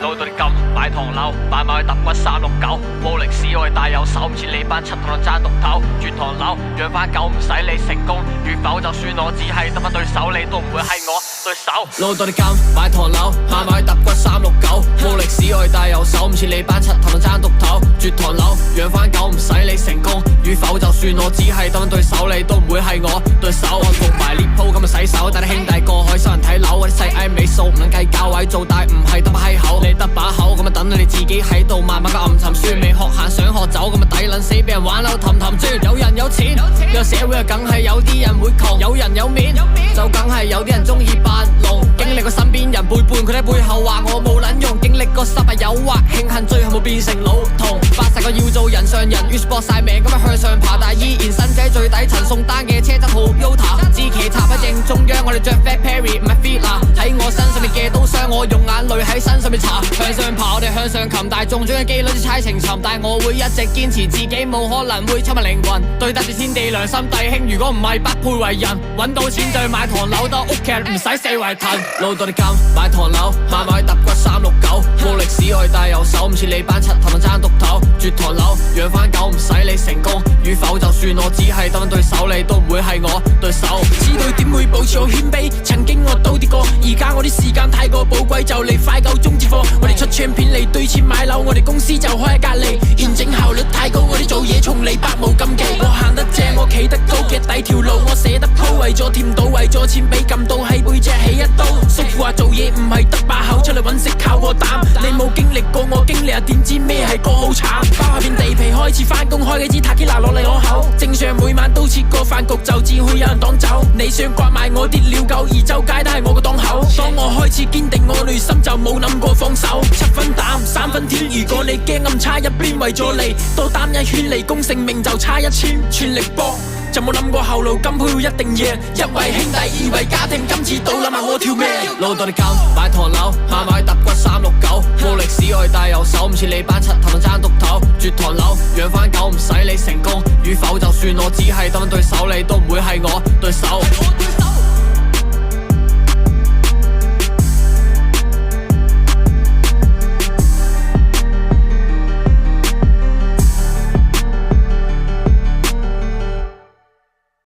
老到你咁買唐樓，買去揼骨369，冇歷史我哋大有手，唔似你班柒頭爭獨頭，絕唐樓養翻狗唔使你成功與否，就算我只係得翻對手，你都唔會係我對手。老到你咁買唐樓，買去揼骨369，冇歷史我哋大有手，唔似你班柒頭爭獨頭，絕唐樓養翻狗唔使你成功與否，就算我只係得翻對手，你都唔會係我對手。我同埋獵鋪咁洗手，帶啲兄弟過海收人睇樓，嗰啲細藝尾數唔撚計較位做，但唔係得把閪口，你得把口咁等你自己喺度慢慢咁暗沉酸，未學行想學走咁抵撚死，俾人玩嬲氹氹轉。有人有錢，呢個社會梗係有啲人會窮，有人有面，就梗係有啲人中意扮聾。經歷過身邊人背叛，佢喺背後話我冇撚用，經歷過失敗誘惑，慶幸最後冇變成老童。發誓我要做人上人，於是搏晒命咁樣向上爬，但依然身仔最底層，送單嘅車質好 Yota， 支旗插喺正中央，我哋着 Fat Perry 唔係 Fila， 喺我身上面嘅刀傷，我用眼淚喺身上面搽。向上爬，我哋向上擒，但係中獎嘅機率猜情尋，但係我會一直堅持自己，冇可能會出賣靈魂，對得住天地良心弟兄，如果唔係不配為人，揾到錢就去買唐樓，當屋企人唔使四圍騰。老到你咁買唐樓，買去揼骨369，冇歷史我哋大有手，唔似你班柒頭爭獨頭，絕唐樓養翻狗唔使你成功與否，就算我只係得翻對手，你都唔會係我對手。知道點會保持我謙卑，曾經我都跌過，而家我啲時間太過寶貴，就嚟快夠終止貨。我哋出唱片嚟對錢買樓，我哋公司就開喺隔離，驗證效率太高，我哋做嘢從嚟百無禁忌。我行得正，我企得高，嘅第條路我捨得鋪，為咗甜到，為咗錢俾撳到，喺背脊起一刀。叔父話做嘢唔係得把口，出嚟揾食靠個膽。你冇經歷過我經歷啊，點知咩係個好慘？包下片地皮開始翻工，開幾支塔基拿落嚟我口，正常每晚都設個飯局，就只會有人擋走。你想刮埋我啲料夠，而周街都係我個檔口。當我開始堅定我內心，就冇諗過放手。7分膽3分天，如果你驚暗差一邊，為咗你多擔一圈，離功性命就差1000，全力搏就冇諗過後路金鋪一定贏，一為兄弟二為家庭，今次倒諗下我條命。老到你咁買唐樓，買去揼骨369，冇歷史我哋大有手，唔似你班柒頭爭獨頭，絕唐樓養翻狗唔使你成功與否，就算我只係得翻對手，你都唔會係我對手。